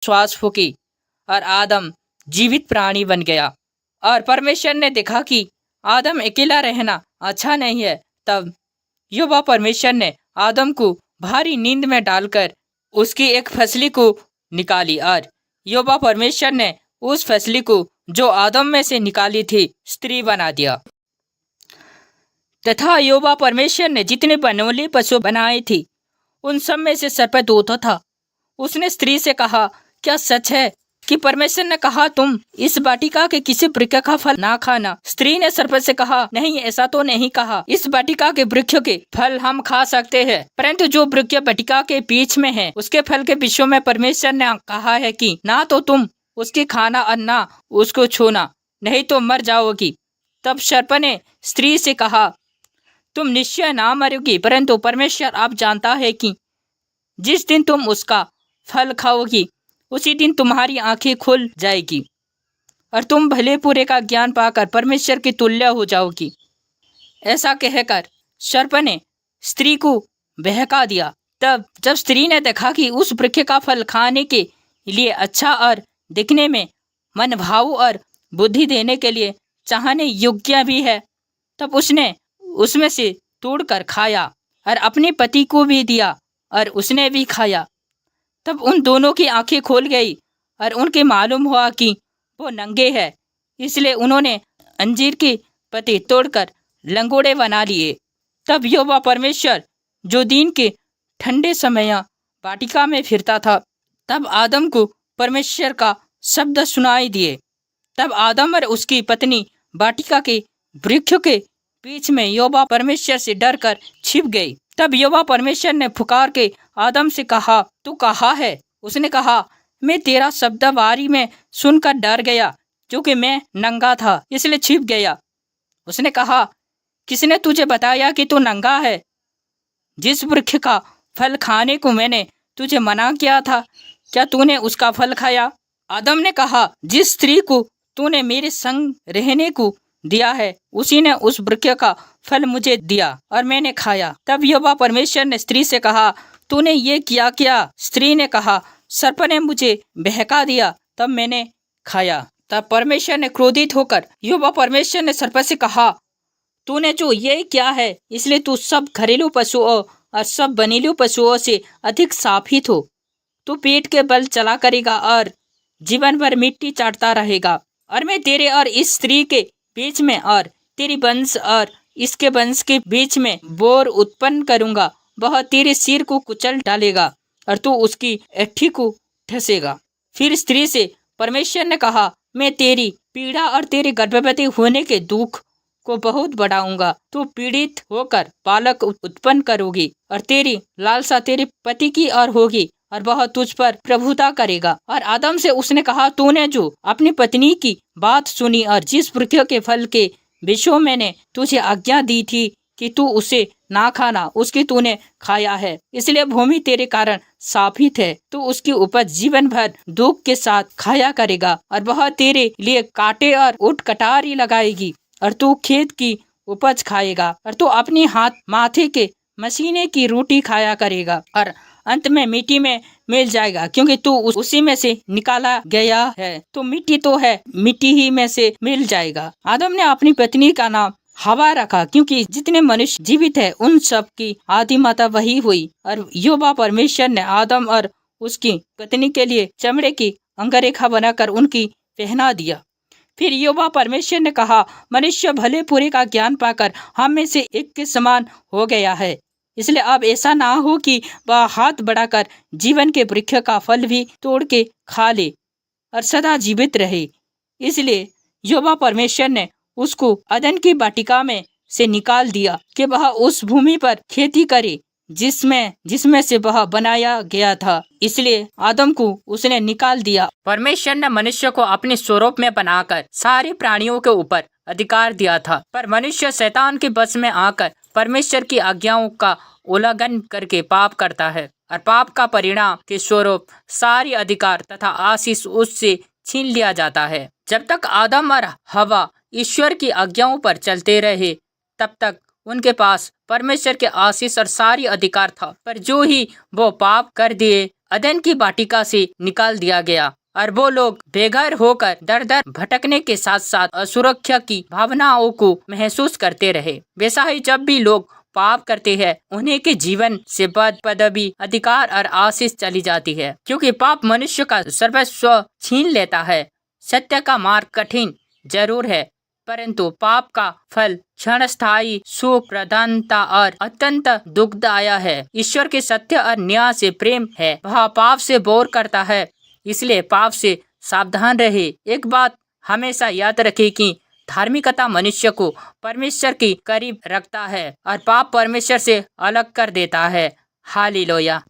श्वास फूकी और आदम जीवित प्राणी बन गया। और परमेश्वर ने देखा कि आदम अकेला रहना अच्छा नहीं है। तब यहोवा परमेश्वर ने आदम को भारी नींद में डालकर उसकी एक फसली को निकाली और यहोवा परमेश्वर ने उस फसली को जो आदम में से निकाली थी स्त्री बना दिया। तथा यहोवा परमेश्वर ने जितने बनौली पशु बनाए थे उन सब में से सर्प दूत था। उसने स्त्री से कहा, क्या सच है कि परमेश्वर ने कहा तुम इस वाटिका के किसी वृक्ष का फल ना खाना? स्त्री ने सर्प से कहा, नहीं, ऐसा तो नहीं कहा। इस वाटिका के वृक्ष के फल हम खा सकते हैं, परंतु जो वृक्ष वाटिका के बीच में है उसके फल के विषय में परमेश्वर ने कहा है कि ना तो तुम उसकी खाना और ना उसको छूना, नहीं तो मर जाओगी। तब सर्प ने स्त्री से कहा, तुम निश्चय ना मरोगी, परंतु परमेश्वर आप जानता है कि जिस दिन तुम उसका फल खाओगी उसी दिन तुम्हारी आंखें खुल जाएगी और तुम भले बुरे का ज्ञान पाकर परमेश्वर की तुल्य हो जाओगी। ऐसा कहकर सर्प ने स्त्री को बहका दिया। तब जब स्त्री ने देखा कि उस वृक्ष का फल खाने के लिए अच्छा और दिखने में मन भाव और बुद्धि देने के लिए चाहने योग्य भी है, तब उसने उसमें से तोड़कर खाया और अपने पति को भी दिया और उसने भी खाया। तब उन दोनों की आंखें खोल गई और उनके मालूम हुआ कि वो नंगे हैं। इसलिए उन्होंने अंजीर के पत्ते तोड़कर लंगोड़े बना लिए। तब यहोवा परमेश्वर जो दिन के ठंडे समय वाटिका में फिरता था, तब आदम को परमेश्वर का शब्द सुनाई दिए। तब आदम और उसकी पत्नी वाटिका के वृक्ष के बीच में यहोवा परमेश्वर से डरकर छिप गई। तब यहोवा परमेश्वर ने पुकार के आदम से कहा, तू कहाँ है? उसने कहा, मैं तेरा शब्द बारी में सुनकर डर गया, क्योंकि मैं नंगा था इसलिए छिप गया। उसने कहा, किसने तुझे बताया कि तू नंगा है? जिस वृक्ष का फल खाने को मैंने तुझे मना किया था, क्या तूने उसका फल खाया? आदम ने कहा, जिस स्त्री को तूने मेरे संग रहने को दिया है उसी ने उस वृक्ष का फल मुझे दिया और मैंने खाया। तब यहोवा परमेश्वर ने स्त्री से कहा, तूने ये किया क्या? स्त्री ने कहा, सर्प ने मुझे बहका दिया, तब मैंने खाया। तब परमेश्वर ने क्रोधित होकर यहोवा परमेश्वर ने सर्प से कहा, तूने जो ये किया है इसलिए तू सब घरेलू पशुओं और सब बनीलू पशुओं से अधिक शापित हो। तू पेट के बल चला करेगा और जीवन भर मिट्टी चाटता रहेगा। और मैं तेरे और इस स्त्री के बीच में और तेरी वंश और इसके वंश के बीच में बोर उत्पन्न करूंगा। वह तेरे सिर को कुचल डालेगा और तू उसकी ऐठी को ठसेगा। फिर स्त्री से परमेश्वर ने कहा, मैं तेरी पीड़ा और तेरे गर्भवती होने के दुख को बहुत बढ़ाऊंगा। तू पीड़ित होकर बालक उत्पन्न करोगी और तेरी लालसा तेरे पति की ओर होगी और वह तुझ पर प्रभुता करेगा। और आदम से उसने कहा, तूने जो अपनी पत्नी की बात सुनी और जिस वृक्ष के फल के विषय मैंने तुझे आज्ञा दी थी कि तू उसे ना खाना, उसकी तूने खाया है, इसलिए भूमि तेरे कारण शापित है। तू उसकी उपज जीवन भर दुख के साथ खाया करेगा और वह तेरे लिए कांटे और ऊंट कटारी लगाएगी और तू खेत की उपज खाएगा और तू अपनी हाथ माथे के मसीने की रोटी खाया करेगा और अंत में मिट्टी में मिल जाएगा, क्योंकि तू उसी में से निकाला गया है। तो मिट्टी तो है, मिट्टी ही में से मिल जाएगा। आदम ने अपनी पत्नी का नाम हवा रखा, क्योंकि जितने मनुष्य जीवित है उन सब की आदि माता वही हुई। और यहोवा परमेश्वर ने आदम और उसकी पत्नी के लिए चमड़े की अंगरेखा बनाकर उनकी पहना दिया। फिर यहोवा परमेश्वर ने कहा, मनुष्य भले बुरे का ज्ञान पाकर हम में से एक के समान हो गया है, इसलिए अब ऐसा ना हो कि वह हाथ बढ़ाकर जीवन के वृक्ष का फल भी तोड़ के खा ले और सदा जीवित रहे। इसलिए यहोवा परमेश्वर ने उसको अदन की वाटिका में से निकाल दिया कि वह उस भूमि पर खेती करे जिसमें से वह बनाया गया था। इसलिए आदम को उसने निकाल दिया। परमेश्वर ने मनुष्य को अपने स्वरूप में बनाकर सारे प्राणियों के ऊपर अधिकार दिया था, पर मनुष्य शैतान के बस में आकर परमेश्वर की आज्ञाओं का उल्लंघन करके पाप करता है और पाप का परिणाम के स्वरूप सारी अधिकार तथा आशीष उससे छीन लिया जाता है। जब तक आदम और हवा ईश्वर की आज्ञाओं पर चलते रहे तब तक उनके पास परमेश्वर के आशीष और सारी अधिकार था, पर जो ही वो पाप कर दिए अदन की वाटिका से निकाल दिया गया। अरबों लोग बेघर होकर दर दर भटकने के साथ साथ असुरक्षा की भावनाओं को महसूस करते रहे। वैसा ही जब भी लोग पाप करते हैं, उन्हें के जीवन से पद, पदवी, अधिकार और आशीष चली जाती है, क्योंकि पाप मनुष्य का सर्वस्व छीन लेता है। सत्य का मार्ग कठिन जरूर है, परंतु पाप का फल क्षणस्थायी सुख, प्रधानता और अत्यंत दुखदायक है। ईश्वर के सत्य और न्याय से प्रेम है, वह पाप से बोर करता है, इसलिए पाप से सावधान रहे। एक बात हमेशा याद रखें कि धार्मिकता मनुष्य को परमेश्वर के करीब रखता है और पाप परमेश्वर से अलग कर देता है। हालेलुया।